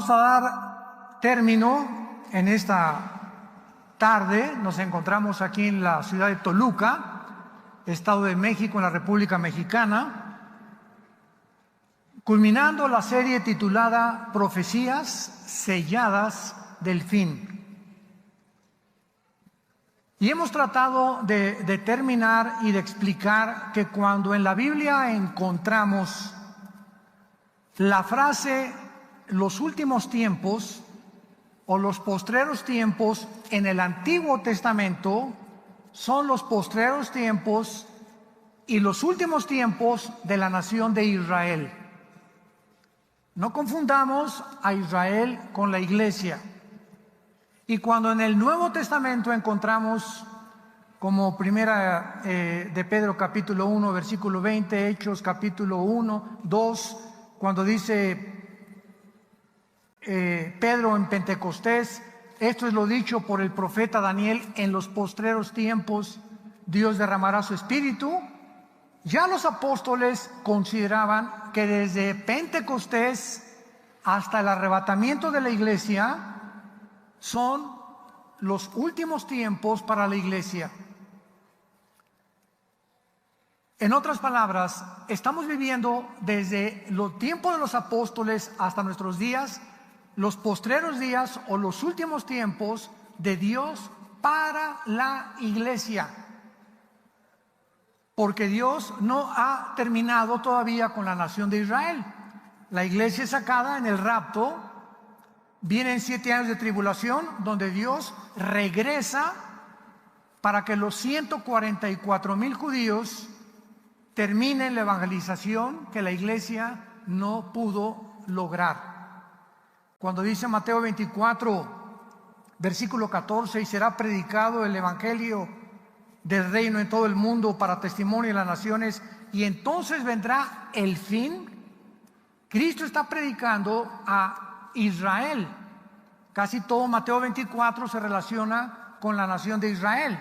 Vamos a dar término en esta tarde. Nos encontramos aquí en la ciudad de Toluca, Estado de México, en la República Mexicana, culminando la serie titulada Profecías selladas del fin. Y hemos tratado de determinar y de explicar que cuando en la Biblia encontramos la frase los últimos tiempos o los postreros tiempos en el Antiguo Testamento, son los postreros tiempos y los últimos tiempos de la nación de Israel. No confundamos a Israel con la iglesia. Y cuando en el Nuevo Testamento encontramos, como primera de Pedro capítulo 1, versículo 20, Hechos capítulo 1, 2, cuando dice Pedro en Pentecostés, esto es lo dicho por el profeta Daniel: en los postreros tiempos Dios derramará su espíritu. Ya los apóstoles consideraban que desde Pentecostés hasta el arrebatamiento de la iglesia son los últimos tiempos para la iglesia. En otras palabras, estamos viviendo desde los tiempos de los apóstoles hasta nuestros días, los postreros días o los últimos tiempos de Dios para la iglesia. Porque Dios no ha terminado todavía con la nación de Israel. La iglesia es sacada en el rapto. Vienen 7 años de tribulación donde Dios regresa para que los 144,000 judíos terminen la evangelización que la iglesia no pudo lograr. Cuando dice Mateo 24, versículo 14, y será predicado el evangelio del reino en todo el mundo para testimonio de las naciones, y entonces vendrá el fin. Cristo está predicando a Israel. Casi todo Mateo 24 se relaciona con la nación de Israel.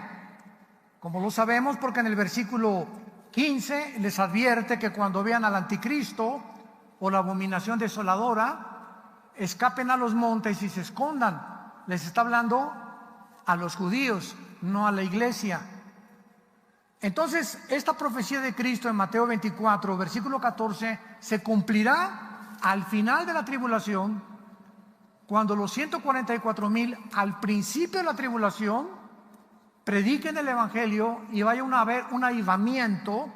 Como lo sabemos, porque en el versículo 15 les advierte que cuando vean al anticristo o la abominación desoladora, escapen a los montes y se escondan. Les está hablando a los judíos, no a la iglesia. Entonces, esta profecía de Cristo en Mateo 24, versículo 14, se cumplirá al final de la tribulación, cuando los 144,000 al principio de la tribulación prediquen el evangelio y vaya a haber un avivamiento,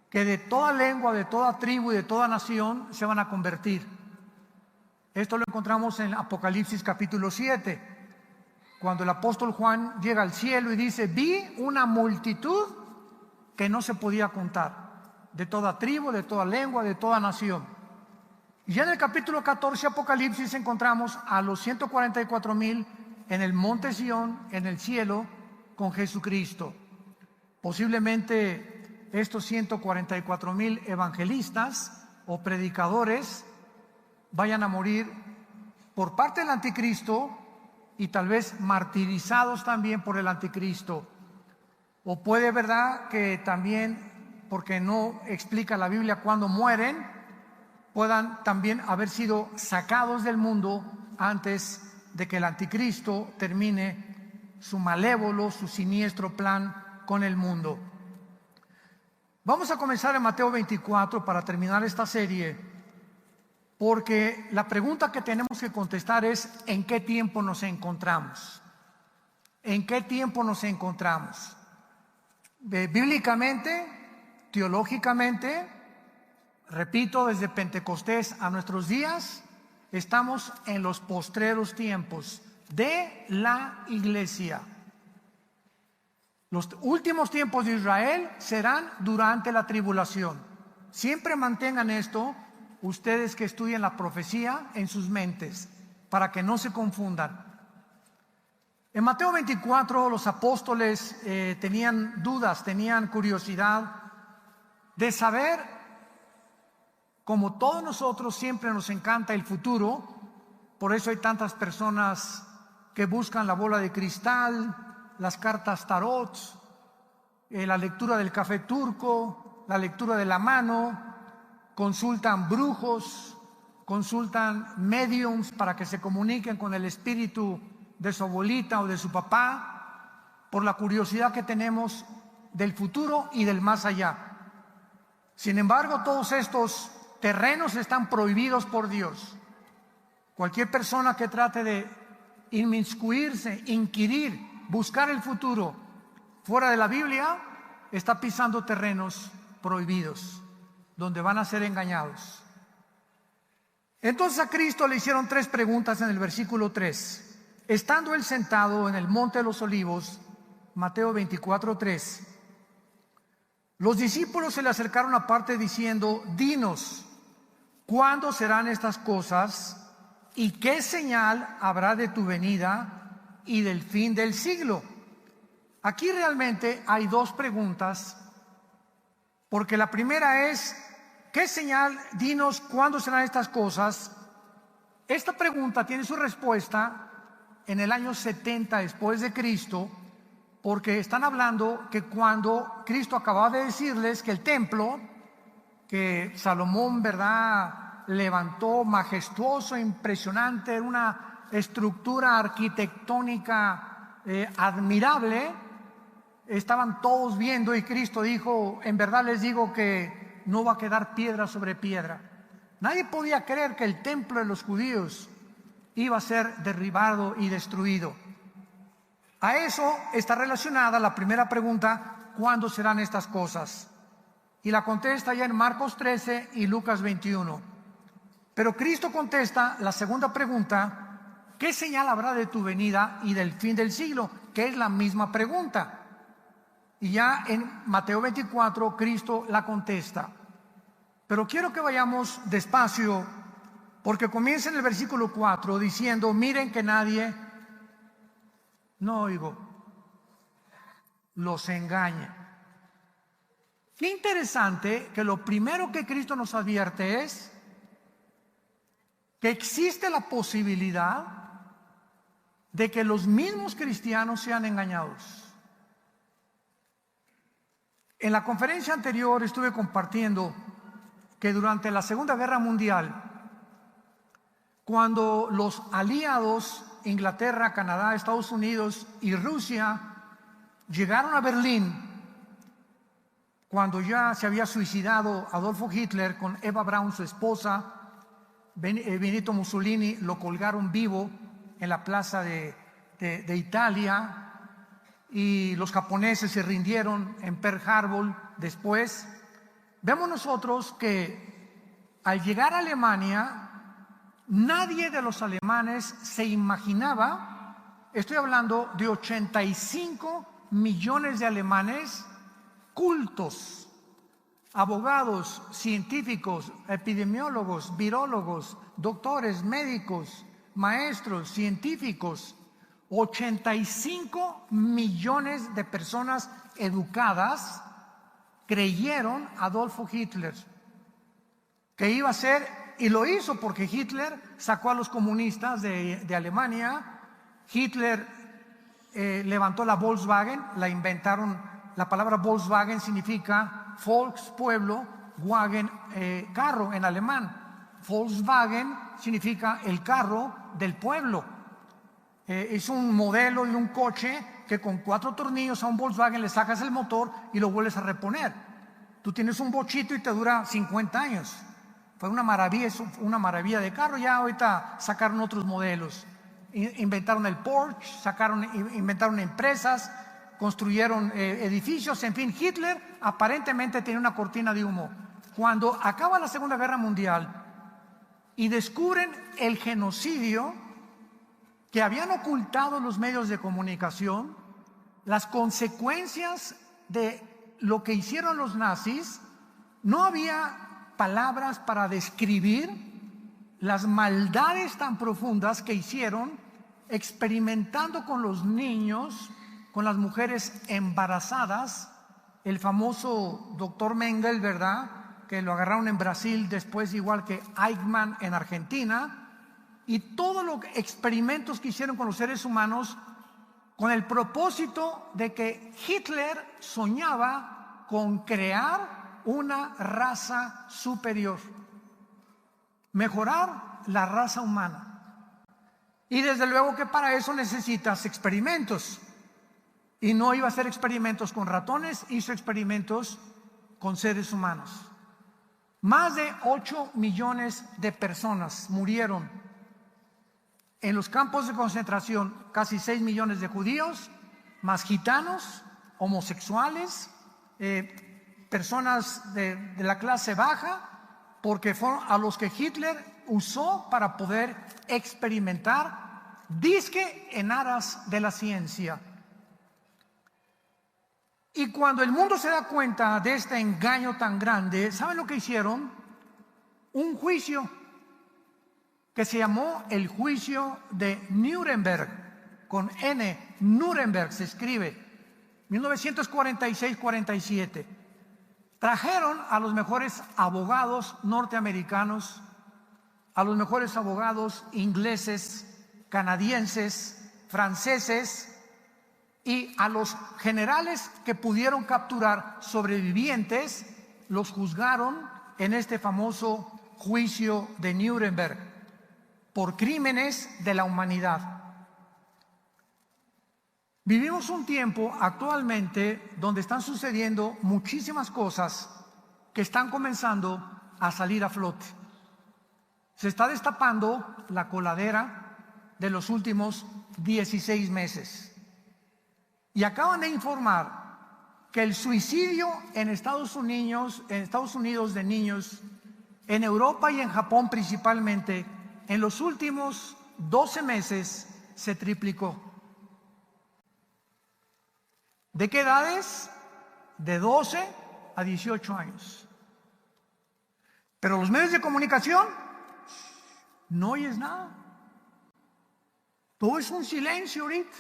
que de toda lengua, de toda tribu y de toda nación se van a convertir. Esto lo encontramos en Apocalipsis capítulo 7, cuando el apóstol Juan llega al cielo y dice: vi una multitud que no se podía contar, de toda tribu, de toda lengua, de toda nación. Y ya en el capítulo 14 Apocalipsis encontramos a los 144,000 en el monte Sión, en el cielo, con Jesucristo. Posiblemente estos 144,000 evangelistas o predicadores vayan a morir por parte del anticristo y tal vez martirizados también por el anticristo. O puede, verdad, que también, porque no explica la Biblia cuándo mueren, puedan también haber sido sacados del mundo antes de que el anticristo termine su malévolo, su siniestro plan con el mundo. Vamos a comenzar en Mateo 24 para terminar esta serie, porque la pregunta que tenemos que contestar es: ¿en qué tiempo nos encontramos? ¿En qué tiempo nos encontramos? Bíblicamente, teológicamente, repito, desde Pentecostés a nuestros días, estamos en los postreros tiempos de la iglesia. Los últimos tiempos de Israel serán durante la tribulación. Siempre mantengan esto, ustedes que estudian la profecía, en sus mentes, para que no se confundan. En Mateo 24 los apóstoles tenían dudas, tenían curiosidad de saber, como todos nosotros siempre nos encanta el futuro. Por eso hay tantas personas que buscan la bola de cristal, las cartas tarot, la lectura del café turco, la lectura de la mano, consultan brujos, consultan mediums para que se comuniquen con el espíritu de su abuelita o de su papá, por la curiosidad que tenemos del futuro y del más allá. Sin embargo, todos estos terrenos están prohibidos por Dios. Cualquier persona que trate de inmiscuirse, inquirir, buscar el futuro fuera de la Biblia, está pisando terrenos prohibidos, donde van a ser engañados. Entonces a Cristo le hicieron 3 preguntas en el versículo 3. Estando él sentado en el monte de los olivos, Mateo 24:3, los discípulos se le acercaron aparte diciendo: dinos, ¿cuándo serán estas cosas? ¿Y qué señal habrá de tu venida y del fin del siglo? Aquí realmente hay 2 preguntas, porque la primera es: ¿qué señal? Dinos, ¿cuándo serán estas cosas? Esta pregunta tiene su respuesta en el año 70 después de Cristo, porque están hablando que cuando Cristo acababa de decirles que el templo que Salomón, ¿verdad?, levantó, majestuoso, impresionante, era una estructura arquitectónica admirable, estaban todos viendo, y Cristo dijo: en verdad les digo que no va a quedar piedra sobre piedra. Nadie podía creer que el templo de los judíos iba a ser derribado y destruido. A eso está relacionada la primera pregunta: ¿cuándo serán estas cosas? Y la contesta ya en Marcos 13 y Lucas 21. Pero Cristo contesta la segunda pregunta: ¿qué señal habrá de tu venida y del fin del siglo? Que es la misma pregunta. Y ya en Mateo 24 Cristo la contesta. Pero quiero que vayamos despacio, porque comienza en el versículo 4 diciendo: miren que nadie, no oigo, los engañe. Qué interesante que lo primero que Cristo nos advierte es que existe la posibilidad de que los mismos cristianos sean engañados. En la conferencia anterior estuve compartiendo que durante la Segunda Guerra Mundial, cuando los aliados, Inglaterra, Canadá, Estados Unidos y Rusia, llegaron a Berlín, cuando ya se había suicidado Adolfo Hitler con Eva Braun, su esposa, Benito Mussolini lo colgaron vivo en la plaza de Italia, y los japoneses se rindieron en Pearl Harbor. Después vemos nosotros que al llegar a Alemania, nadie de los alemanes se imaginaba, estoy hablando de 85 millones de alemanes cultos, abogados, científicos, epidemiólogos, virólogos, doctores, médicos, maestros, científicos, 85 millones de personas educadas creyeron a Adolfo Hitler que iba a ser, y lo hizo porque Hitler sacó a los comunistas de Alemania. Hitler levantó la Volkswagen, la inventaron. La palabra Volkswagen significa Volks, pueblo, Wagen, carro en alemán. Volkswagen significa el carro del pueblo. Es un modelo de un coche que con 4 tornillos a un Volkswagen le sacas el motor y lo vuelves a reponer. Tú tienes un bochito y te dura 50 años. Fue una maravilla, es una maravilla de carro. Ya ahorita sacaron otros modelos. Inventaron el Porsche, inventaron empresas, construyeron edificios. En fin, Hitler aparentemente tenía una cortina de humo. Cuando acaba la Segunda Guerra Mundial y descubren el genocidio que habían ocultado los medios de comunicación, las consecuencias de lo que hicieron los nazis, no había palabras para describir las maldades tan profundas que hicieron, experimentando con los niños, con las mujeres embarazadas. El famoso doctor Mengele, ¿verdad?, que lo agarraron en Brasil, después igual que Eichmann en Argentina, y todos los experimentos que hicieron con los seres humanos, con el propósito de que Hitler soñaba con crear una raza superior. mejorar la raza humana. Y desde luego que para eso necesitas experimentos. Y no iba a hacer experimentos con ratones, hizo experimentos con seres humanos. Más de 8 millones de personas murieron en los campos de concentración, casi 6 millones de judíos, más gitanos, homosexuales, personas de la clase baja, porque fueron a los que Hitler usó para poder experimentar, dizque en aras de la ciencia. Y cuando el mundo se da cuenta de este engaño tan grande, ¿saben lo que hicieron? Un juicio que se llamó el juicio de Nuremberg, con N, Nuremberg se escribe, 1946-47. Trajeron a los mejores abogados norteamericanos, a los mejores abogados ingleses, canadienses, franceses, y a los generales que pudieron capturar sobrevivientes, los juzgaron en este famoso juicio de Nuremberg por crímenes de la humanidad. Vivimos un tiempo actualmente donde están sucediendo muchísimas cosas que están comenzando a salir a flote. Se está destapando la coladera de los últimos 16 meses. Y acaban de informar que el suicidio en Estados Unidos de niños, en Europa y en Japón principalmente, en los últimos 12 meses se triplicó. ¿De qué edades? De 12 a 18 años. Pero los medios de comunicación, no oyes nada. Todo es un silencio ahorita.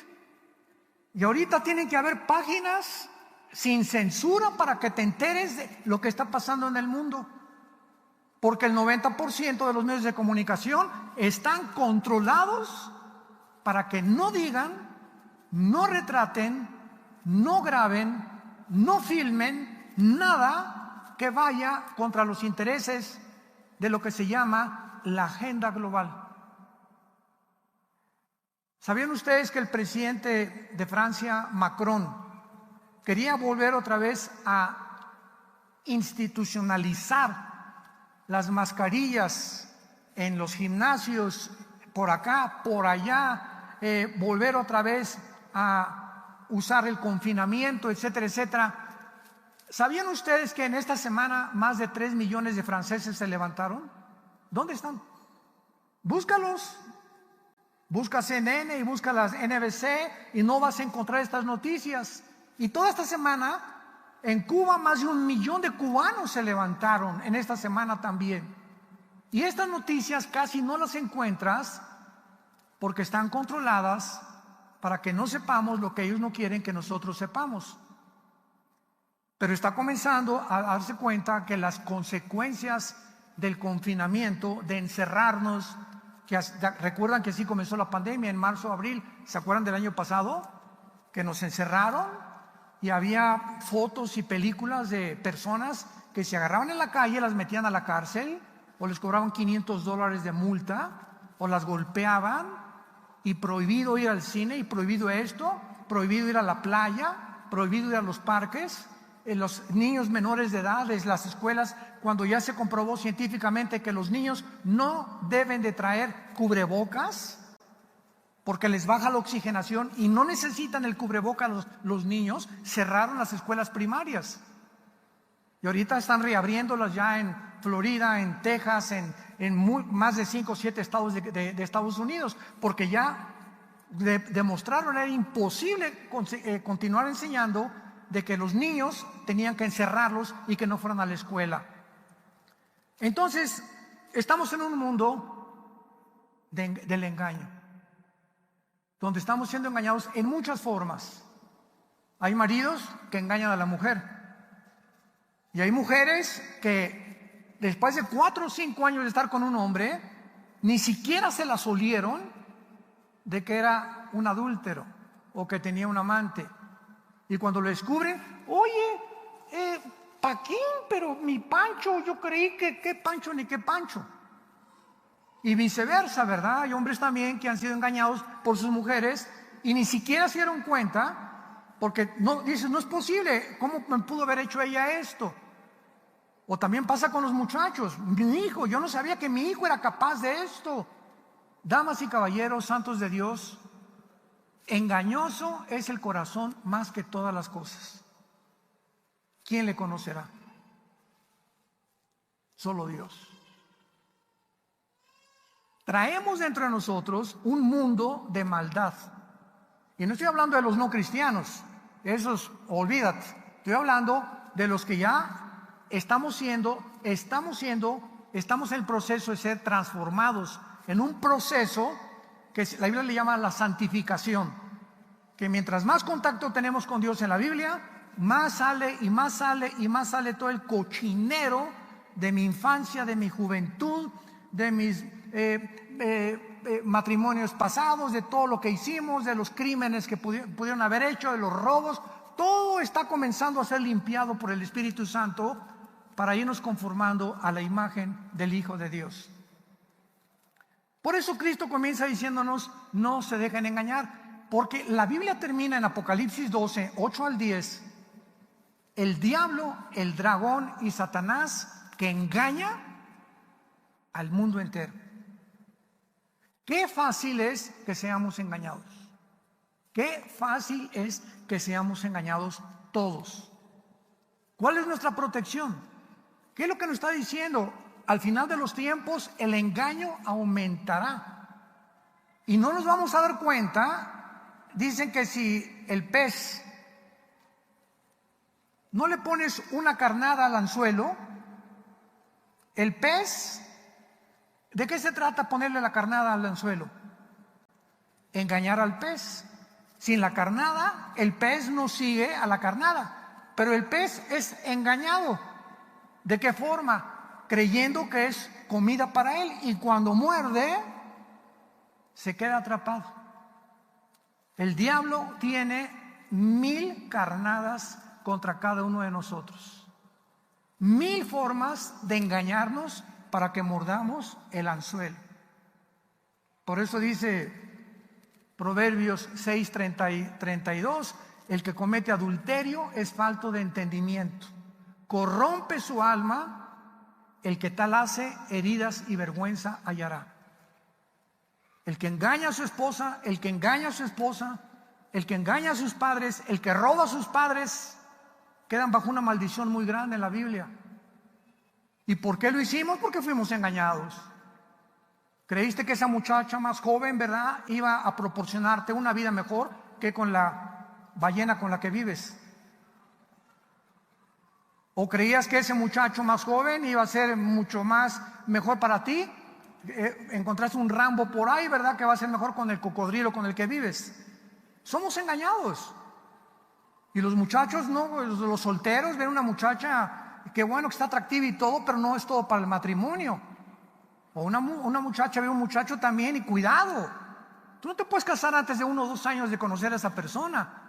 Y ahorita tienen que haber páginas sin censura para que te enteres de lo que está pasando en el mundo. Porque el 90% de los medios de comunicación están controlados para que no digan, no retraten, no graben, no filmen nada que vaya contra los intereses de lo que se llama la agenda global. ¿Sabían ustedes que el presidente de Francia, Macron, quería volver otra vez a institucionalizar las mascarillas en los gimnasios, por acá, por allá, volver otra vez a usar el confinamiento, etcétera, etcétera? ¿Sabían ustedes que en esta semana más de 3 millones de franceses se levantaron? ¿Dónde están? Búscalos. Busca CNN y busca las NBC y no vas a encontrar estas noticias. Y toda esta semana en Cuba más de 1 millón de cubanos se levantaron en esta semana también. Y estas noticias casi no las encuentras porque están controladas para que no sepamos lo que ellos no quieren que nosotros sepamos. Pero está comenzando a darse cuenta que las consecuencias del confinamiento, de encerrarnos, que recuerdan que así comenzó la pandemia en marzo, abril, ¿se acuerdan del año pasado? Que nos encerraron y había fotos y películas de personas que se agarraban en la calle, las metían a la cárcel o les cobraban $500 de multa o las golpeaban, y prohibido ir al cine, y prohibido esto, prohibido ir a la playa, prohibido ir a los parques. Los niños menores de edad, en las escuelas, cuando ya se comprobó científicamente que los niños no deben de traer cubrebocas porque les baja la oxigenación y no necesitan el cubrebocas los niños, cerraron las escuelas primarias. Y ahorita están reabriéndolas ya en Florida, en Texas, en más de 5 o 7 estados de Estados Unidos, porque ya demostraron era imposible continuar enseñando, de que los niños tenían que encerrarlos y que no fueran a la escuela. Entonces, estamos en un mundo del engaño, donde estamos siendo engañados en muchas formas. Hay maridos que engañan a la mujer, y hay mujeres que después de 4 o 5 años de estar con un hombre, ni siquiera se las olieron de que era un adúltero o que tenía un amante. Y cuando lo descubren, oye, Paquín, pero mi Pancho, yo creí que qué Pancho ni qué Pancho. Y viceversa, ¿verdad? Hay hombres también que han sido engañados por sus mujeres y ni siquiera se dieron cuenta, porque no, dices, no es posible, ¿cómo me pudo haber hecho ella esto? O también pasa con los muchachos. Mi hijo, yo no sabía que mi hijo era capaz de esto. Damas y caballeros, santos de Dios, engañoso es el corazón más que todas las cosas. ¿Quién le conocerá? Solo Dios. Traemos dentro de nosotros un mundo de maldad. Y no estoy hablando de los no cristianos, esos olvídate. Estoy hablando de los que ya estamos en el proceso de ser transformados en un proceso que la Biblia le llama la santificación. Que mientras más contacto tenemos con Dios en la Biblia, más sale y más sale y más sale todo el cochinero de mi infancia, de mi juventud, de mis matrimonios pasados, de todo lo que hicimos, de los crímenes que pudieron haber hecho, de los robos. Todo está comenzando a ser limpiado por el Espíritu Santo para irnos conformando a la imagen del Hijo de Dios. Por eso Cristo comienza diciéndonos: no se dejen engañar, porque la Biblia termina en Apocalipsis 12, 8 al 10. El diablo, el dragón y Satanás, que engaña al mundo entero. Qué fácil es que seamos engañados. Qué fácil es que seamos engañados todos. ¿Cuál es nuestra protección? ¿Qué es lo que nos está diciendo? Al final de los tiempos el engaño aumentará. Y no nos vamos a dar cuenta. Dicen que si el pez no le pones una carnada al anzuelo, el pez, ¿de qué se trata ponerle la carnada al anzuelo? Engañar al pez. Sin la carnada, el pez no sigue a la carnada, pero el pez es engañado. ¿De qué forma? Creyendo que es comida para él, y cuando muerde, se queda atrapado. El diablo tiene 1000 carnadas contra cada uno de nosotros. 1000 formas de engañarnos para que mordamos el anzuelo. Por eso dice Proverbios 6, 32, el que comete adulterio es falto de entendimiento. Corrompe su alma, el que tal hace heridas y vergüenza hallará. El que engaña a su esposa, el que engaña a su esposa, el que engaña a sus padres, el que roba a sus padres, quedan bajo una maldición muy grande en la Biblia. ¿Y por qué lo hicimos? Porque fuimos engañados. Creíste que esa muchacha más joven, ¿verdad?, iba a proporcionarte una vida mejor que con la ballena con la que vives. ¿O creías que ese muchacho más joven iba a ser mucho más mejor para ti? Encontraste un Rambo por ahí, ¿verdad?, que va a ser mejor con el cocodrilo con el que vives. Somos engañados. Y los muchachos, no, los solteros ven una muchacha que bueno, que está atractiva y todo, pero no es todo para el matrimonio. O una muchacha ve a un muchacho también, y cuidado. Tú no te puedes casar antes de 1 o 2 años de conocer a esa persona.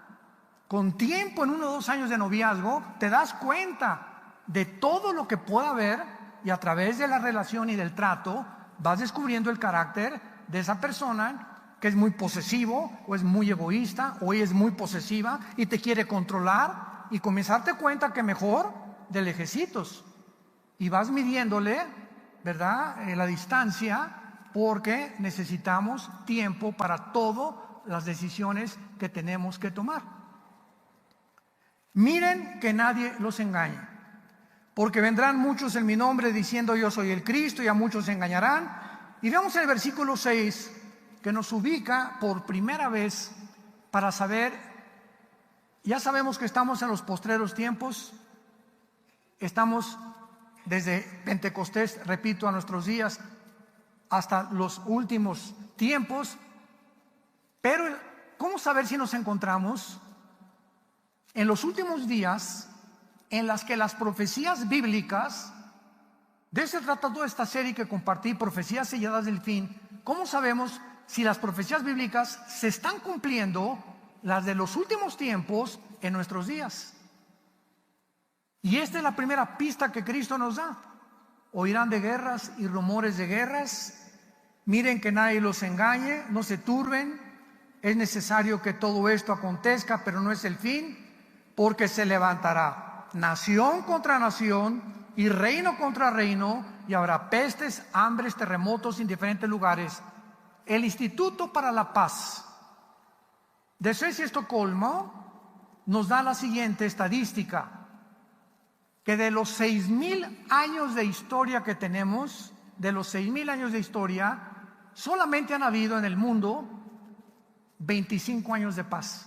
Con tiempo, en 1 o 2 años de noviazgo, te das cuenta de todo lo que pueda haber, y a través de la relación y del trato vas descubriendo el carácter de esa persona, que es muy posesivo, o es muy egoísta, o ella es muy posesiva y te quiere controlar, y comienzas a darte cuenta que mejor de lejecitos, y vas midiéndole, ¿verdad?, la distancia, porque necesitamos tiempo para todas las decisiones que tenemos que tomar. Miren que nadie los engañe, porque vendrán muchos en mi nombre diciendo yo soy el Cristo, y a muchos se engañarán. Y veamos el versículo 6, que nos ubica por primera vez para saber, ya sabemos que estamos en los postreros tiempos, estamos desde Pentecostés, repito, a nuestros días, hasta los últimos tiempos. Pero ¿cómo saber si nos encontramos en los últimos días en las que las profecías bíblicas, de eso se trata toda esta serie que compartí, Profecías Selladas del Fin? ¿Cómo sabemos si las profecías bíblicas se están cumpliendo, las de los últimos tiempos, en nuestros días? Y esta es la primera pista que Cristo nos da. Oirán de guerras y rumores de guerras. Miren que nadie los engañe, no se turben. Es necesario que todo esto acontezca, pero no es el fin, porque se levantará nación contra nación y reino contra reino, y habrá pestes, hambres, terremotos en diferentes lugares. El Instituto para la Paz de Suecia y Estocolmo nos da la siguiente estadística: que de los 6,000 años de historia que tenemos, de los 6,000 años de historia, solamente han habido en el mundo 25 años de paz.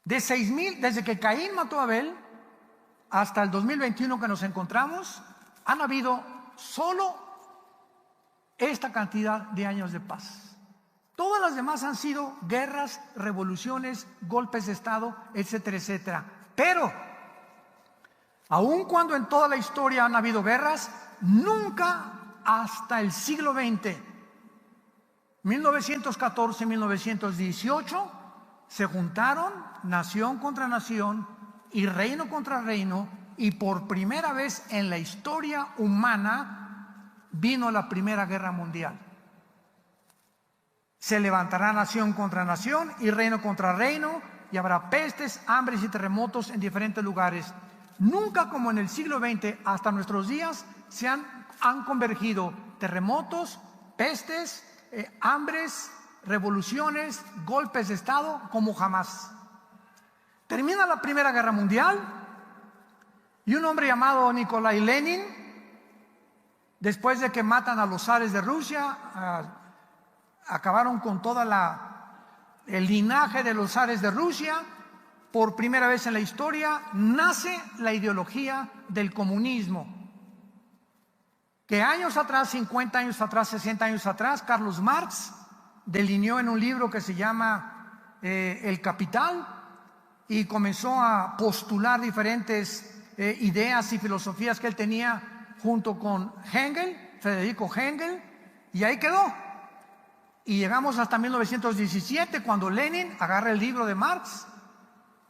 De 6,000, desde que Caín mató a Abel hasta el 2021 que nos encontramos, han habido solo esta cantidad de años de paz. Todas las demás han sido guerras, revoluciones, golpes de Estado, etcétera, etcétera. Pero, aun cuando en toda la historia han habido guerras, nunca hasta el siglo XX, 1914, 1918, se juntaron nación contra nación y reino contra reino, y por primera vez en la historia humana vino la Primera Guerra Mundial. Se levantará nación contra nación y reino contra reino, y habrá pestes, hambres y terremotos en diferentes lugares. Nunca como en el siglo XX hasta nuestros días se han convergido terremotos, pestes, hambres, revoluciones, golpes de Estado como jamás. Termina la Primera Guerra Mundial y un hombre llamado Nikolai Lenin, después de que matan a los zares de Rusia, acabaron con el linaje de los zares de Rusia. Por primera vez en la historia nace la ideología del comunismo, que años atrás, 50 años atrás, 60 años atrás, Carlos Marx delineó en un libro que se llama El Capital, y comenzó a postular diferentes ideas y filosofías que él tenía junto con Federico Engel, y ahí quedó. Y llegamos hasta 1917, cuando Lenin agarra el libro de Marx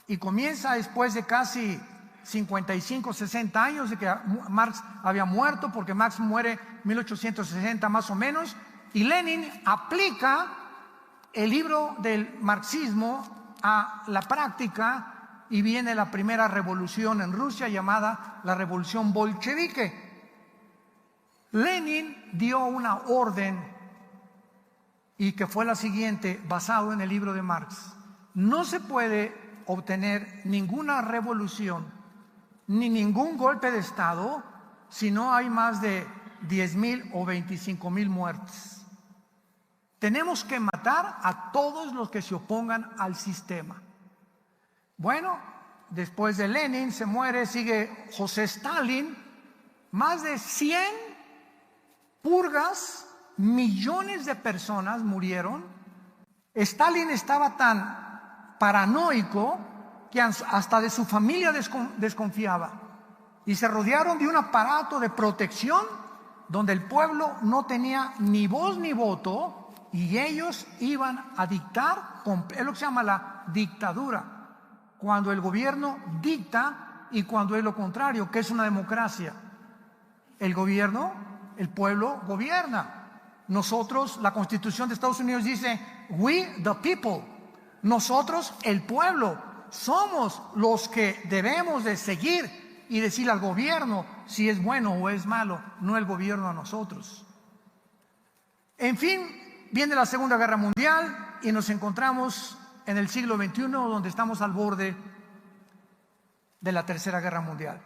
y comienza, después de casi 55, 60 años de que Marx había muerto, porque Marx muere en 1860 más o menos, y Lenin aplica el libro del marxismo a la práctica, y viene la primera revolución en Rusia, llamada la revolución bolchevique. Lenin dio una orden, y que fue la siguiente, basado en el libro de Marx: no se puede obtener ninguna revolución ni ningún golpe de Estado si no hay más de 10,000 o 25,000 muertes. Tenemos que matar a todos los que se opongan al sistema. Bueno, después de Lenin se muere, sigue José Stalin, más de 100 purgas, millones de personas murieron. Stalin estaba tan paranoico que hasta de su familia desconfiaba, y se rodearon de un aparato de protección donde el pueblo no tenía ni voz ni voto, y ellos iban a dictar. Es lo que se llama la dictadura, cuando el gobierno dicta y cuando es lo contrario, que es una democracia. El pueblo gobierna. Nosotros, la Constitución de Estados Unidos dice "We the people", nosotros, el pueblo, somos los que debemos de seguir y decirle al gobierno si es bueno o es malo, no el gobierno a nosotros. En fin, viene la Segunda Guerra Mundial y nos encontramos en el siglo XXI, donde estamos al borde de la Tercera Guerra Mundial.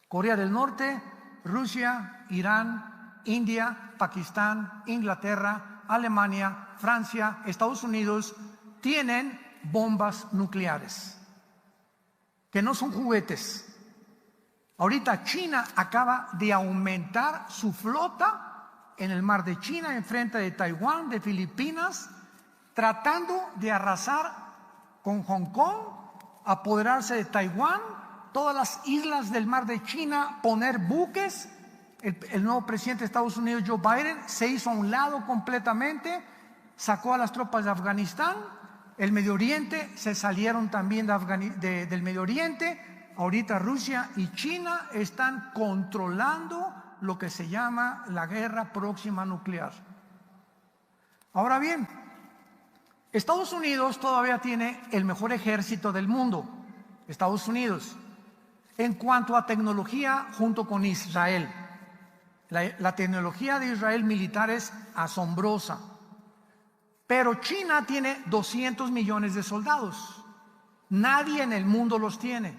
Corea del Norte, Rusia, Irán, India, Pakistán, Inglaterra, Alemania, Francia, Estados Unidos tienen bombas nucleares, que no son juguetes. Ahorita China acaba de aumentar su flota en el mar de China, enfrente de Taiwán, de Filipinas, tratando de arrasar con Hong Kong, apoderarse de Taiwán, todas las islas del mar de China, poner buques. El nuevo presidente de Estados Unidos, Joe Biden, se hizo a un lado completamente, sacó a las tropas de Afganistán. El Medio Oriente, se salieron también del Medio Oriente. Ahorita Rusia y China están controlando lo que se llama la guerra próxima nuclear. Ahora bien, Estados Unidos todavía tiene el mejor ejército del mundo, Estados Unidos, en cuanto a tecnología junto con Israel. La tecnología de Israel militar es asombrosa. Pero China tiene 200 millones de soldados. Nadie en el mundo los tiene.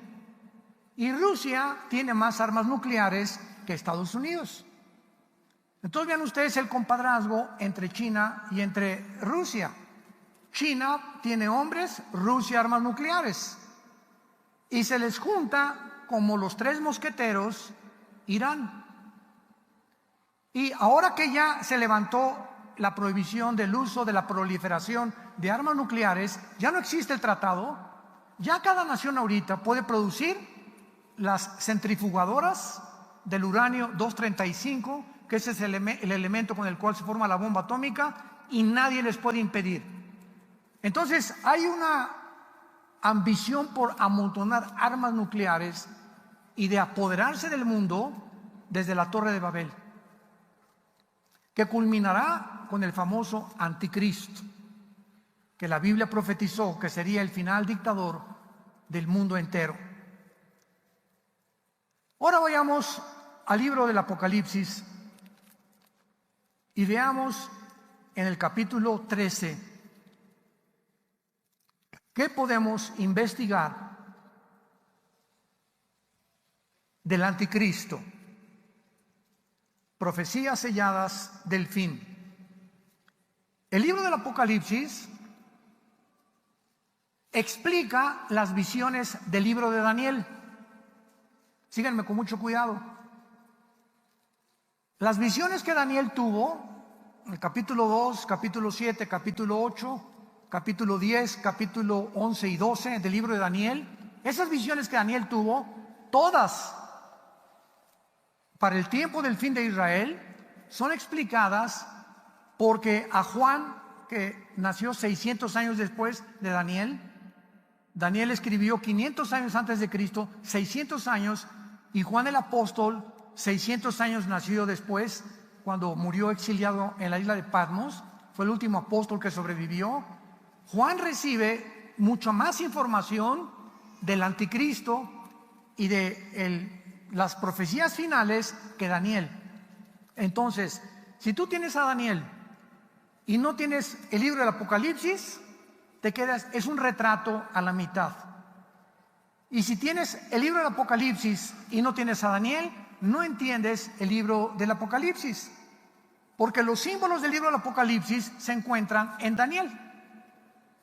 Y Rusia tiene más armas nucleares que Estados Unidos. Entonces vean ustedes el compadrazgo entre China y entre Rusia. China tiene hombres, Rusia armas nucleares. Y se les junta como los tres mosqueteros Irán. Y ahora que ya se levantó la prohibición del uso de la proliferación de armas nucleares, ya no existe el tratado, ya cada nación ahorita puede producir las centrifugadoras del uranio 235, que ese es el elemento con el cual se forma la bomba atómica, y nadie les puede impedir. Entonces hay una ambición por amontonar armas nucleares y de apoderarse del mundo desde la Torre de Babel, que culminará con el famoso anticristo, que la Biblia profetizó que sería el final dictador del mundo entero. Ahora vayamos al libro del Apocalipsis y veamos en el capítulo 13 qué podemos investigar del anticristo. Profecías selladas del fin. El libro del Apocalipsis explica las visiones del libro de Daniel. Síganme con mucho cuidado. Las visiones que Daniel tuvo, en el capítulo 2, capítulo 7, capítulo 8, capítulo 10, capítulo 11 y 12 del libro de Daniel, esas visiones que Daniel tuvo, todas para el tiempo del fin de Israel, son explicadas porque a Juan, que nació 600 años después de Daniel, Daniel escribió 500 años antes de Cristo, 600 años, y Juan el apóstol, 600 años nacido después, cuando murió exiliado en la isla de Patmos, fue el último apóstol que sobrevivió. Juan recibe mucha más información del anticristo y de las profecías finales que Daniel. Entonces, si tú tienes a Daniel y no tienes el libro del Apocalipsis, te quedas, es un retrato a la mitad. Y si tienes el libro del Apocalipsis y no tienes a Daniel, no entiendes el libro del Apocalipsis, porque los símbolos del libro del Apocalipsis se encuentran en Daniel,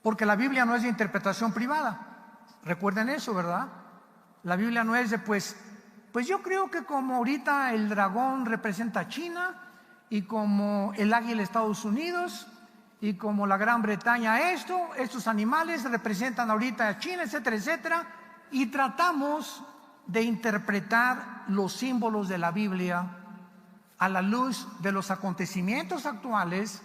porque la Biblia no es de interpretación privada. Recuerden eso, ¿verdad? La Biblia no es de pues yo creo que como ahorita el dragón representa a China, y como el águila Estados Unidos, y como la Gran Bretaña estos animales representan ahorita a China, etcétera, etcétera, y tratamos de interpretar los símbolos de la Biblia a la luz de los acontecimientos actuales,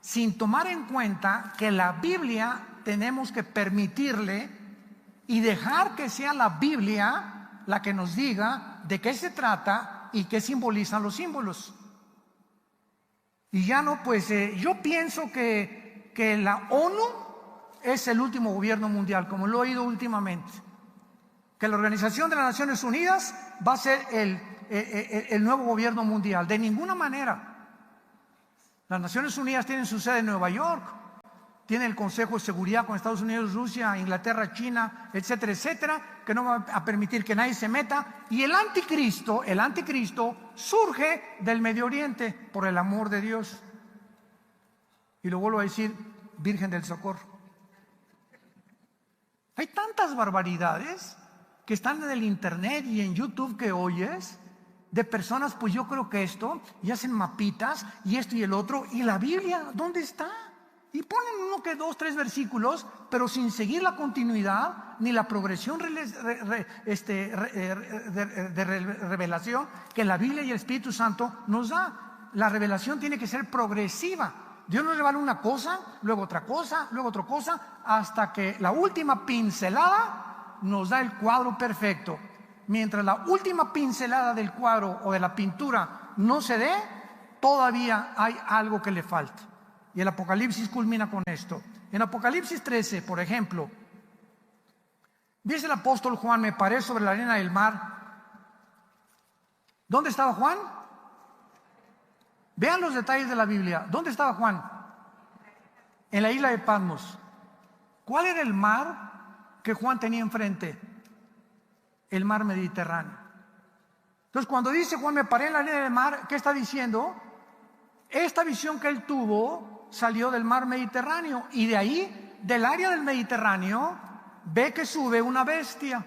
sin tomar en cuenta que la Biblia tenemos que permitirle y dejar que sea la Biblia la que nos diga de qué se trata y qué simbolizan los símbolos. Y ya no, pues yo pienso que la ONU es el último gobierno mundial, como lo he oído últimamente, que la Organización de las Naciones Unidas va a ser el nuevo gobierno mundial. De ninguna manera. Las Naciones Unidas tienen su sede en Nueva York, tiene el Consejo de Seguridad con Estados Unidos, Rusia, Inglaterra, China, etcétera, etcétera, que no va a permitir que nadie se meta. Y el anticristo surge del Medio Oriente, por el amor de Dios. Y lo vuelvo a decir, Virgen del Socorro. Hay tantas barbaridades que están en el internet y en YouTube que oyes, de personas, pues yo creo que esto, y hacen mapitas, y esto y el otro, y la Biblia, ¿dónde está? Y ponen uno que 2, 3 versículos, pero sin seguir la continuidad ni la progresión de revelación que la Biblia y el Espíritu Santo nos da. La revelación tiene que ser progresiva. Dios nos revela una cosa, luego otra cosa, luego otra cosa, hasta que la última pincelada nos da el cuadro perfecto. Mientras la última pincelada del cuadro o de la pintura no se dé, todavía hay algo que le falta. Y el Apocalipsis culmina con esto. En Apocalipsis 13, por ejemplo, dice el apóstol Juan: me paré sobre la arena del mar. ¿Dónde estaba Juan? Vean los detalles de la Biblia. ¿Dónde estaba Juan? En la isla de Patmos. ¿Cuál era el mar que Juan tenía enfrente? El mar Mediterráneo. Entonces, cuando dice Juan: me paré en la arena del mar, ¿qué está diciendo? Esta visión que él tuvo salió del mar Mediterráneo, y de ahí, del área del Mediterráneo, ve que sube una bestia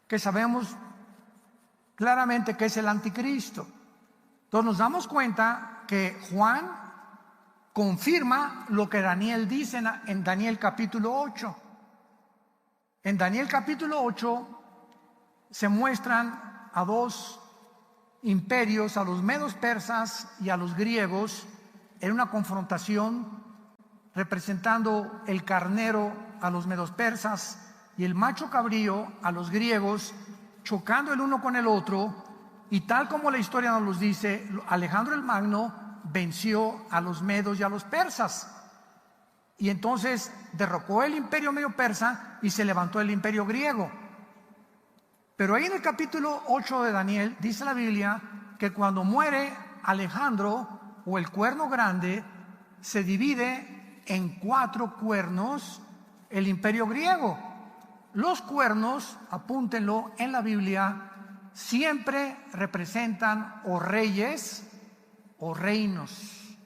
que sabemos claramente que es el anticristo. Entonces nos damos cuenta que Juan confirma lo que Daniel dice en Daniel capítulo 8. En Daniel capítulo 8 se muestran a dos imperios, a los medos persas y a los griegos, en una confrontación, representando el carnero a los medos persas y el macho cabrío a los griegos, chocando el uno con el otro. Y tal como la historia nos los dice, Alejandro el Magno venció a los medos y a los persas, y entonces derrocó el imperio medio persa y se levantó el imperio griego. Pero ahí en el capítulo 8 de Daniel dice la Biblia que cuando muere Alejandro, o el cuerno grande, se divide en 4 cuernos el imperio griego. Los cuernos, apúntenlo en la Biblia, siempre representan o reyes o reinos,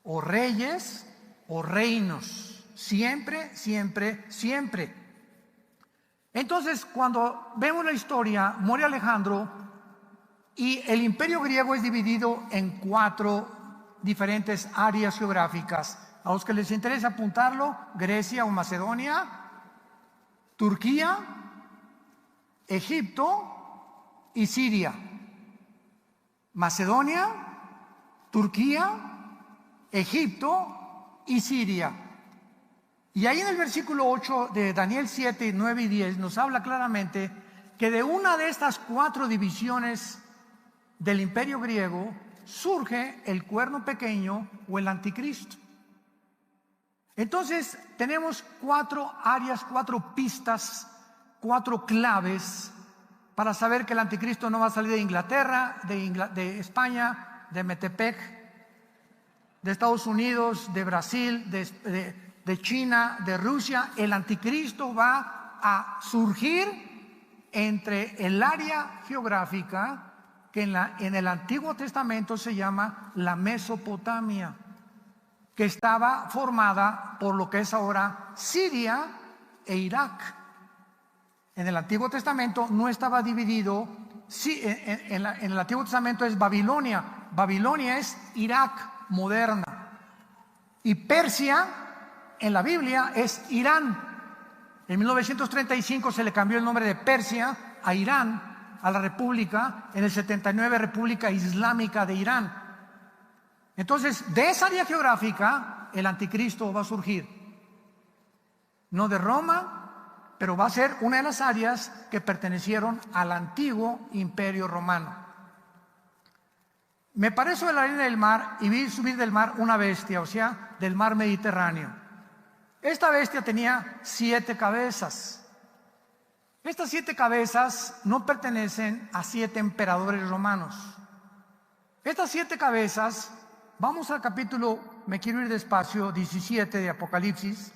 o reyes o reinos, siempre, siempre, siempre. Entonces, cuando vemos la historia, muere Alejandro y el imperio griego es dividido en 4 diferentes áreas geográficas. A los que les interesa apuntarlo: Grecia o Macedonia, Turquía, Egipto y Siria. Macedonia, Turquía, Egipto y Siria. Y ahí en el versículo 8 de Daniel 7, 9 y 10 nos habla claramente que de una de estas 4 divisiones del imperio griego surge el cuerno pequeño o el anticristo. Entonces tenemos 4 áreas, 4 pistas, 4 claves para saber que el anticristo no va a salir de Inglaterra, de España, de Metepec, de Estados Unidos, de Brasil, de China, de Rusia. El anticristo va a surgir entre el área geográfica que en el Antiguo Testamento se llama la Mesopotamia, que estaba formada por lo que es ahora Siria e Irak. En el Antiguo Testamento no estaba dividido. En el Antiguo Testamento es Babilonia. Babilonia es Irak moderna. Y Persia en la Biblia es Irán. En 1935 se le cambió el nombre de Persia a Irán, a la República. En el 79, República Islámica de Irán. Entonces, de esa área geográfica el anticristo va a surgir. No de Roma, pero va a ser una de las áreas que pertenecieron al antiguo imperio romano. Me paré sobre la arena del mar y vi subir del mar una bestia, o sea, del mar Mediterráneo. Esta bestia tenía 7 cabezas. Estas 7 cabezas no pertenecen a 7 emperadores romanos. Estas 7 cabezas, vamos al capítulo, me quiero ir despacio, 17 de Apocalipsis.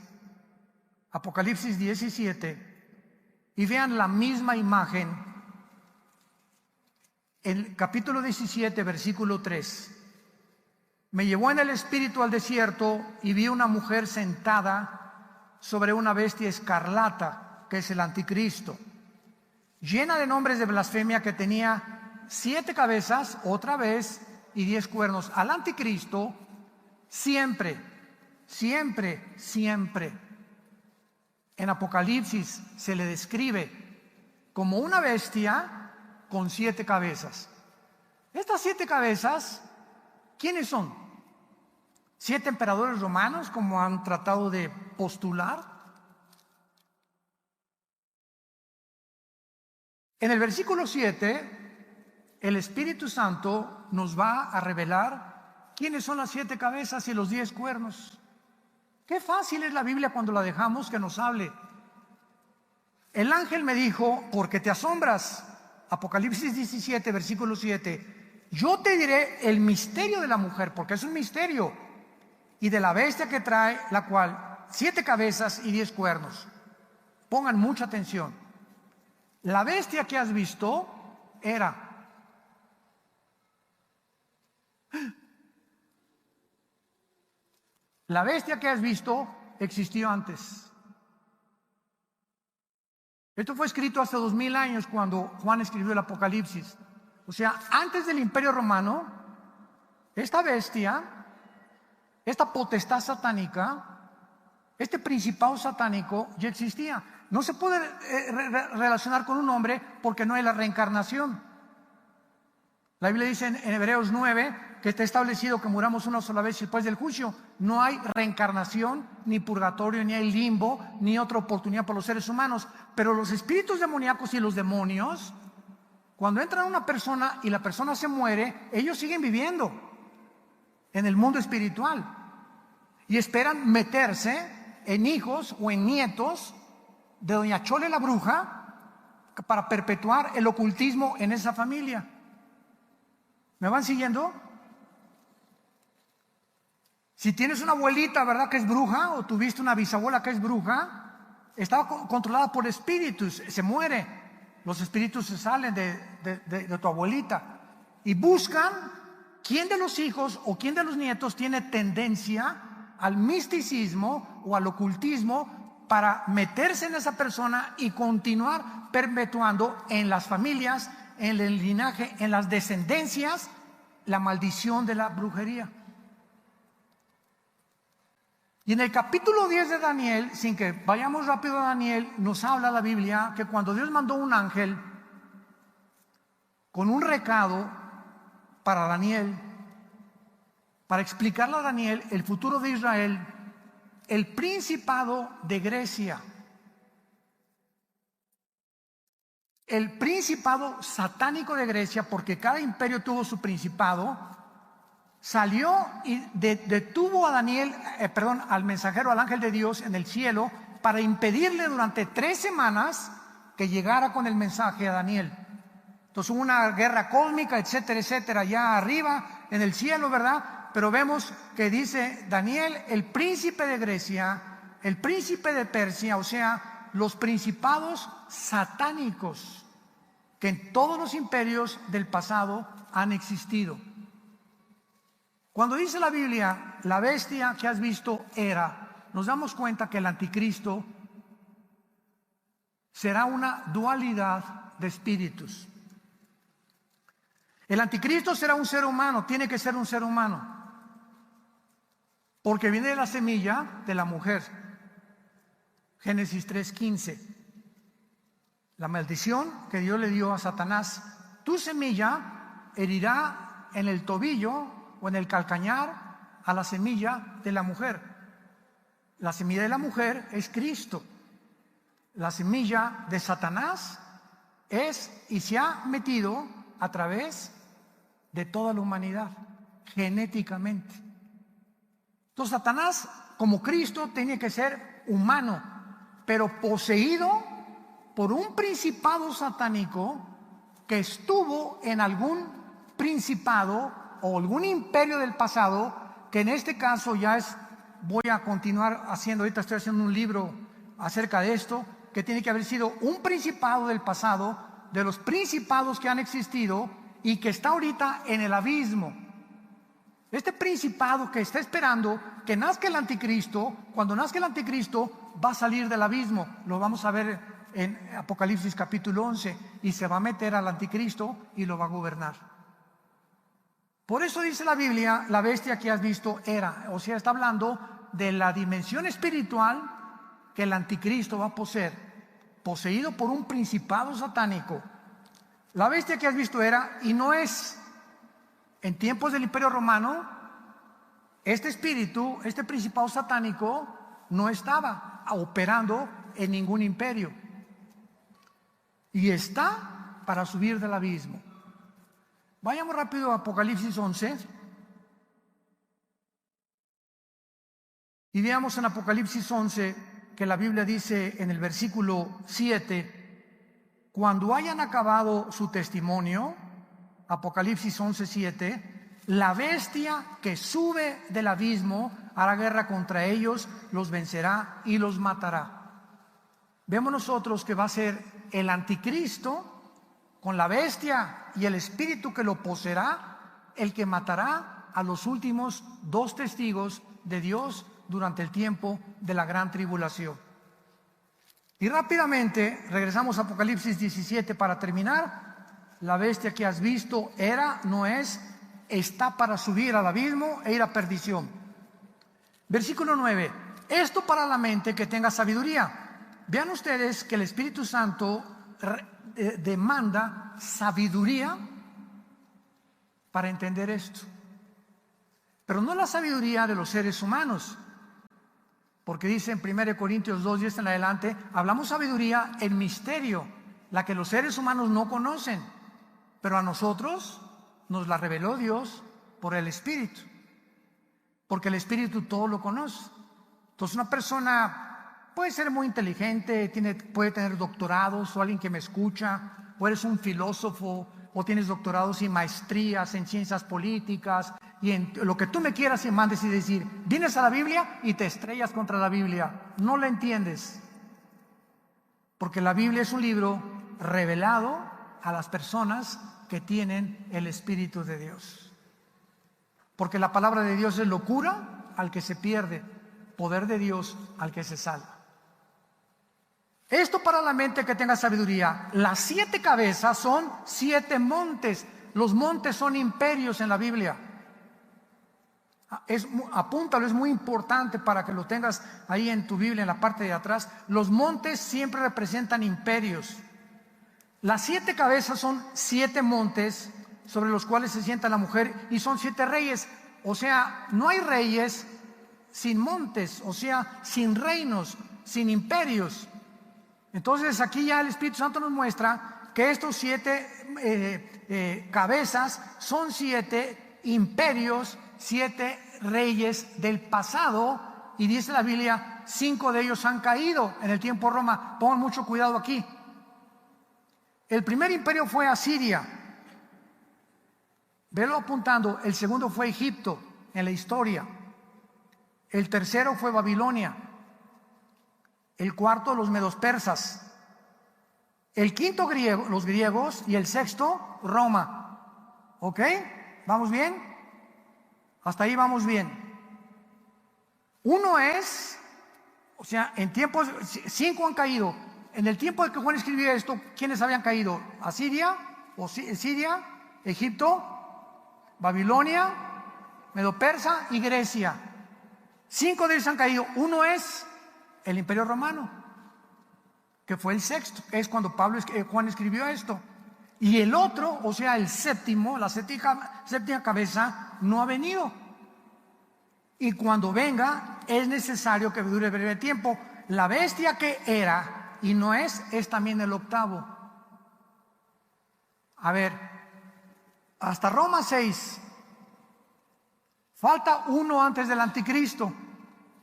Apocalipsis 17, y vean la misma imagen. El capítulo 17, versículo 3. Me llevó en el espíritu al desierto y vi una mujer sentada sobre una bestia escarlata, que es el anticristo, llena de nombres de blasfemia, que tenía 7 cabezas, otra vez, y 10 cuernos. Al anticristo siempre, siempre, siempre en Apocalipsis se le describe como una bestia con 7 cabezas. Estas 7 cabezas, ¿quiénes son? 7 emperadores romanos, como han tratado de postular. En el versículo 7, el Espíritu Santo nos va a revelar quiénes son las 7 cabezas y los 10 cuernos. Qué fácil es la Biblia cuando la dejamos que nos hable. El ángel me dijo, porque te asombras, Apocalipsis 17, versículo 7, yo te diré el misterio de la mujer, porque es un misterio, y de la bestia que trae, la cual 7 cabezas y 10 cuernos. Pongan mucha atención. La bestia que has visto era la bestia que has visto existió antes. Esto fue escrito hace 2000 años cuando Juan escribió el Apocalipsis. O sea, antes del Imperio Romano, esta bestia, esta potestad satánica, este principado satánico ya existía. No se puede relacionar con un hombre porque no hay la reencarnación. La Biblia dice en Hebreos 9 que está establecido que muramos una sola vez y después del juicio. No hay reencarnación, ni purgatorio, ni hay limbo, ni otra oportunidad para los seres humanos. Pero los espíritus demoníacos y los demonios, cuando entran a una persona y la persona se muere, ellos siguen viviendo en el mundo espiritual y esperan meterse en hijos o en nietos de doña Chole la bruja para perpetuar el ocultismo en esa familia. ¿Me van siguiendo? Si tienes una abuelita, ¿verdad?, que es bruja, o tuviste una bisabuela que es bruja, estaba controlada por espíritus, se muere, los espíritus se salen de tu abuelita y buscan quién de los hijos o quién de los nietos tiene tendencia al misticismo o al ocultismo para meterse en esa persona y continuar perpetuando en las familias, en el linaje, en las descendencias, la maldición de la brujería. Y en el capítulo 10 de Daniel, sin que vayamos rápido a Daniel, nos habla la Biblia que cuando Dios mandó un ángel con un recado para Daniel, para explicarle a Daniel el futuro de Israel, el principado de Grecia, el principado satánico de Grecia, porque cada imperio tuvo su principado, salió y detuvo a Daniel, al mensajero, al ángel de Dios en el cielo, para impedirle durante 3 semanas que llegara con el mensaje a Daniel. Entonces hubo una guerra cósmica, etcétera, etcétera, ya arriba en el cielo, ¿verdad? Pero vemos que dice Daniel, el príncipe de Grecia, el príncipe de Persia, o sea, los principados satánicos que en todos los imperios del pasado han existido. Cuando dice la Biblia, la bestia que has visto era, nos damos cuenta que el anticristo será una dualidad de espíritus. El anticristo será un ser humano, tiene que ser un ser humano, porque viene de la semilla de la mujer. Génesis 3:15. La maldición que Dios le dio a Satanás, tu semilla herirá en el tobillo o en el calcañar a la semilla de la mujer. La semilla de la mujer es Cristo. La semilla de Satanás es y se ha metido a través de toda la humanidad, genéticamente. Entonces Satanás, como Cristo, tiene que ser humano, pero poseído por un principado satánico que estuvo en algún principado o algún imperio del pasado, que en este caso ya es, voy a continuar haciendo, ahorita estoy haciendo un libro acerca de esto, que tiene que haber sido un principado del pasado, de los principados que han existido y que está ahorita en el abismo. Este principado que está esperando que nazca el anticristo, cuando nazca el anticristo va a salir del abismo, lo vamos a ver en Apocalipsis capítulo 11, y se va a meter al anticristo y lo va a gobernar. Por eso dice la Biblia, la bestia que has visto era, o sea, está hablando de la dimensión espiritual que el anticristo va a poseer, poseído por un principado satánico. La bestia que has visto era, y no es, en tiempos del Imperio Romano, este espíritu, este principado satánico, no estaba operando en ningún imperio. Y está para subir del abismo. Vayamos rápido a Apocalipsis 11. Y veamos en Apocalipsis 11 que la Biblia dice en el versículo 7, cuando hayan acabado su testimonio, Apocalipsis 11:7, la bestia que sube del abismo hará guerra contra ellos, los vencerá y los matará. Vemos nosotros que va a ser el anticristo con la bestia y el espíritu que lo poseerá, el que matará a los últimos 2 testigos de Dios durante el tiempo de la gran tribulación. Y rápidamente regresamos a Apocalipsis 17 para terminar. La bestia que has visto era, no es, está para subir al abismo e ir a perdición. Versículo 9. Esto para la mente que tenga sabiduría. Vean ustedes que el Espíritu Santo demanda sabiduría para entender esto. Pero no la sabiduría de los seres humanos. Porque dice en 1 Corintios 2:10 en adelante, hablamos sabiduría en misterio, la que los seres humanos no conocen, pero a nosotros nos la reveló Dios por el Espíritu, porque el Espíritu todo lo conoce. Entonces una persona puede ser muy inteligente, puede tener doctorados, o alguien que me escucha, o eres un filósofo, o tienes doctorados y maestrías en ciencias políticas, y en lo que tú me quieras y mandes, y decir, vienes a la Biblia y te estrellas contra la Biblia. No la entiendes, porque la Biblia es un libro revelado a las personas que tienen el Espíritu de Dios. Porque la palabra de Dios es locura al que se pierde, poder de Dios al que se salva. Esto para la mente que tenga sabiduría. Las 7 cabezas son 7 montes. Los montes son imperios en la Biblia. Apúntalo, es muy importante para que lo tengas ahí en tu Biblia, en la parte de atrás. Los montes siempre representan imperios. Las 7 cabezas son 7 montes sobre los cuales se sienta la mujer, y son 7 reyes. O sea, no hay reyes sin montes, o sea, sin reinos, sin imperios. Entonces aquí ya el Espíritu Santo nos muestra que estos 7 cabezas son 7 imperios, 7 reyes del pasado, y dice la Biblia, 5 de ellos han caído en el tiempo de Roma. Pongan mucho cuidado aquí. El primer imperio fue Asiria, velo apuntando. El segundo fue Egipto en la historia. El tercero fue Babilonia. El cuarto, los medos persas. El quinto, los griegos. Y el sexto, Roma. ¿Ok? ¿Vamos bien? Hasta ahí vamos bien. Uno es, o sea, en tiempos, 5 han caído. En el tiempo de que Juan escribió esto, ¿quiénes habían caído? Asiria, o Siria, Egipto, Babilonia, Medo Persa y Grecia. 5 de ellos han caído. Uno es el Imperio Romano, que fue el sexto, es cuando Juan escribió esto. Y el otro, o sea, el séptimo, la séptima cabeza, no ha venido. Y cuando venga, es necesario que dure breve tiempo. La bestia que era y no es también el octavo. A ver, hasta Roma 6. Falta uno antes del anticristo,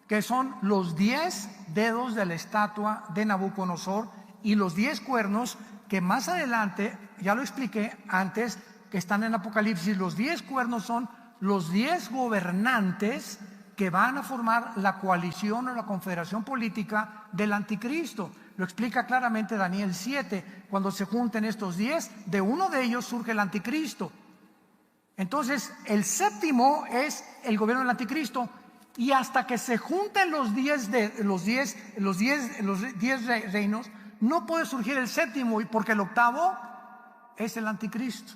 que son los 10 dedos de la estatua de Nabucodonosor y los 10 cuernos, que más adelante, ya lo expliqué antes, que están en Apocalipsis. Los 10 cuernos son los 10 gobernantes que van a formar la coalición o la confederación política del anticristo. Lo explica claramente Daniel 7. Cuando se junten estos 10, de uno de ellos surge el anticristo. Entonces, el séptimo es el gobierno del anticristo. Y hasta que se junten los 10 reinos, no puede surgir el séptimo, porque el octavo es el anticristo.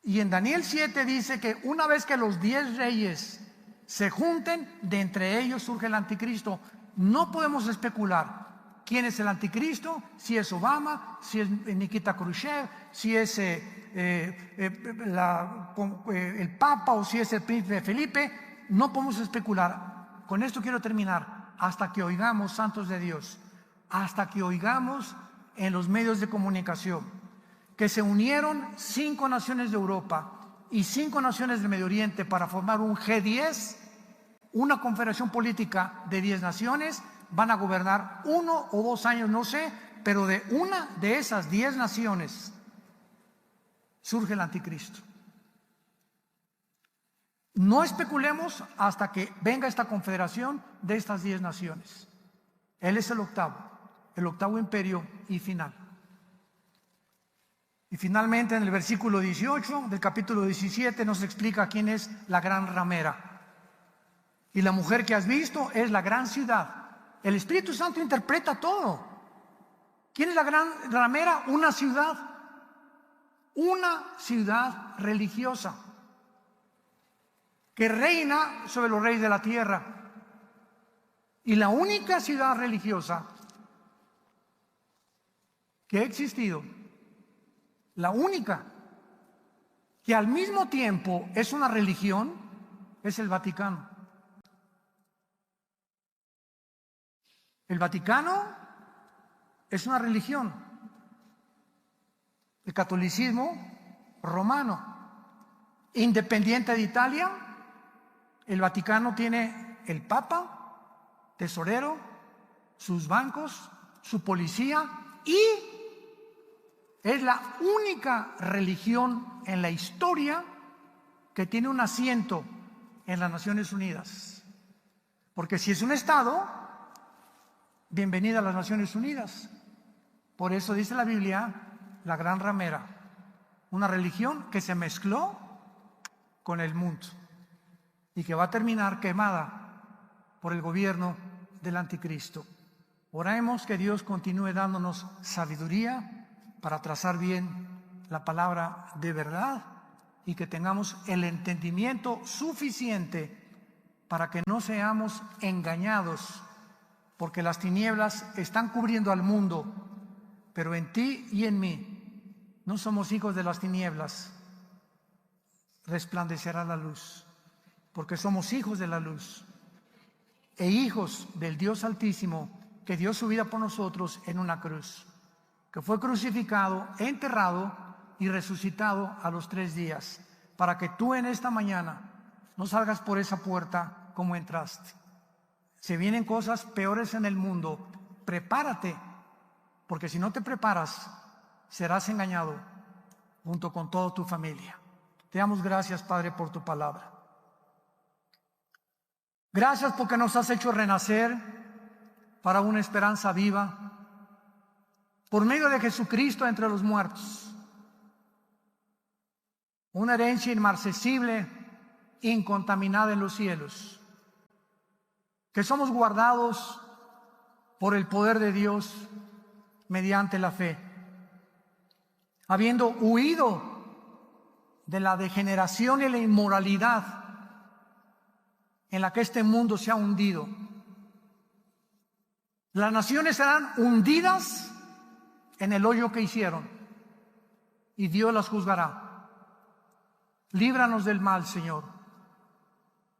Y en Daniel 7 dice que una vez que los 10 reyes se junten, de entre ellos surge el anticristo. No podemos especular quién es el anticristo, si es Obama, si es Nikita Khrushchev, si es el Papa o si es el príncipe Felipe. No podemos especular. Con esto quiero terminar. Hasta que oigamos, santos de Dios, hasta que oigamos en los medios de comunicación que se unieron 5 naciones de Europa y 5 naciones del Medio Oriente para formar un G10, una confederación política de 10 naciones. Van a gobernar 1 o 2 años, no sé, pero de una de esas 10 naciones surge el anticristo. No especulemos hasta que venga esta confederación de estas 10 naciones. Él es el octavo imperio y final. Y finalmente en el versículo 18 del capítulo 17 nos explica quién es la gran ramera. Y la mujer que has visto es la gran ciudad. El Espíritu Santo interpreta todo. ¿Quién es la gran ramera? Una ciudad religiosa que reina sobre los reyes de la tierra. Y la única ciudad religiosa que ha existido, la única que al mismo tiempo es una religión, es el Vaticano. El Vaticano es una religión, el catolicismo romano. Independiente de Italia, el Vaticano tiene el Papa, tesorero, sus bancos, su policía, y es la única religión en la historia que tiene un asiento en las Naciones Unidas. Porque si es un Estado, bienvenida a las Naciones Unidas. Por eso dice la Biblia, la gran ramera, una religión que se mezcló con el mundo y que va a terminar quemada por el gobierno del anticristo. Oremos que Dios continúe dándonos sabiduría para trazar bien la palabra de verdad y que tengamos el entendimiento suficiente para que no seamos engañados, porque las tinieblas están cubriendo al mundo, pero en ti y en mí no somos hijos de las tinieblas. Resplandecerá la luz, porque somos hijos de la luz e hijos del Dios Altísimo, que dio su vida por nosotros en una cruz, que fue crucificado, enterrado y resucitado a los 3 días, para que tú en esta mañana no salgas por esa puerta como entraste. Se vienen cosas peores en el mundo. Prepárate, porque si no te preparas, serás engañado junto con toda tu familia. Te damos gracias, Padre, por tu palabra. Gracias porque nos has hecho renacer para una esperanza viva por medio de Jesucristo entre los muertos. Una herencia inmarcesible, incontaminada en los cielos. Que somos guardados por el poder de Dios mediante la fe. Habiendo huido de la degeneración y la inmoralidad en la que este mundo se ha hundido. Las naciones serán hundidas en el hoyo que hicieron y Dios las juzgará. Líbranos del mal, Señor.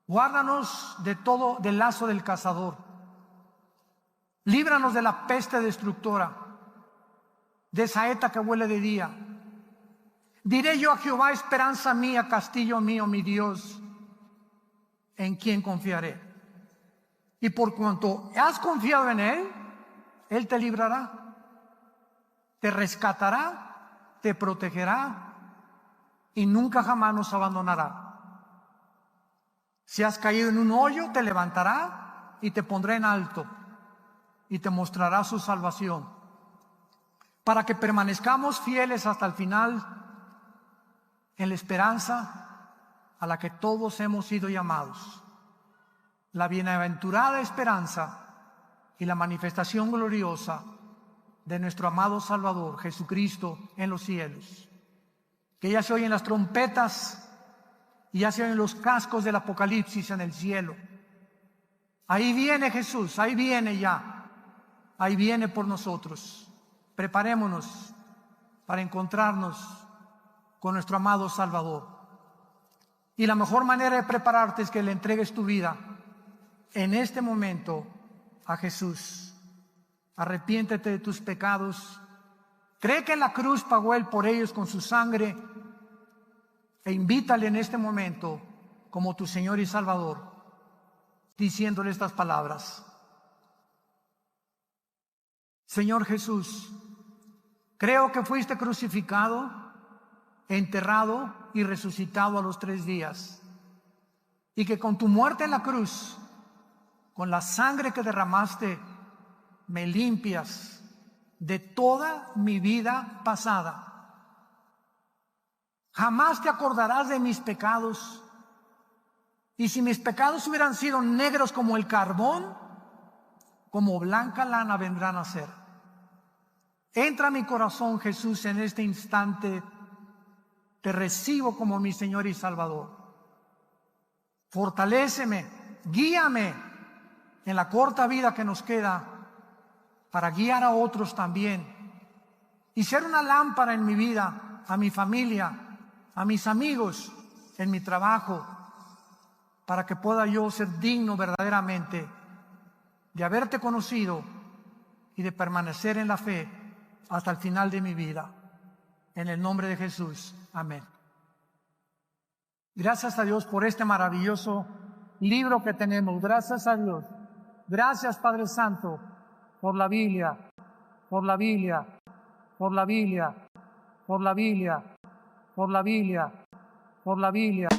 Guárdanos de todo, del lazo del cazador. Líbranos de la peste destructora, de saeta que huele de día. Diré yo a Jehová, esperanza mía, castillo mío, mi Dios, en quien confiaré. Y por cuanto has confiado en Él, Él te librará, te rescatará, te protegerá y nunca jamás nos abandonará. Si has caído en un hoyo, te levantará y te pondrá en alto y te mostrará su salvación, para que permanezcamos fieles hasta el final en la esperanza a la que todos hemos sido llamados, la bienaventurada esperanza y la manifestación gloriosa de nuestro amado Salvador Jesucristo en los cielos. Que ya se oyen las trompetas y ya se oyen los cascos del Apocalipsis en el cielo. Ahí viene Jesús, ahí viene ya, ahí viene por nosotros. Preparémonos para encontrarnos con nuestro amado Salvador. Y la mejor manera de prepararte es que le entregues tu vida en este momento a Jesús. Arrepiéntete de tus pecados, Cree que en la cruz pagó Él por ellos con su sangre e invítale en este momento como tu Señor y Salvador, diciéndole estas palabras. Señor Jesús, creo que fuiste crucificado, enterrado y resucitado a los 3 días, y que con tu muerte en la cruz, con la sangre que derramaste, me limpias de toda mi vida pasada. Jamás te acordarás de mis pecados, y si mis pecados hubieran sido negros como el carbón, como blanca lana vendrán a ser. Entra a mi corazón, Jesús, en este instante. Te recibo como mi Señor y Salvador. Fortaléceme, guíame en la corta vida que nos queda para guiar a otros también y ser una lámpara en mi vida, a mi familia, a mis amigos, en mi trabajo, para que pueda yo ser digno verdaderamente de haberte conocido y de permanecer en la fe hasta el final de mi vida. En el nombre de Jesús. Amén. Gracias a Dios por este maravilloso libro que tenemos. Gracias a Dios. Gracias, Padre Santo, por la Biblia, por la Biblia, por la Biblia, por la Biblia, por la Biblia, por la Biblia.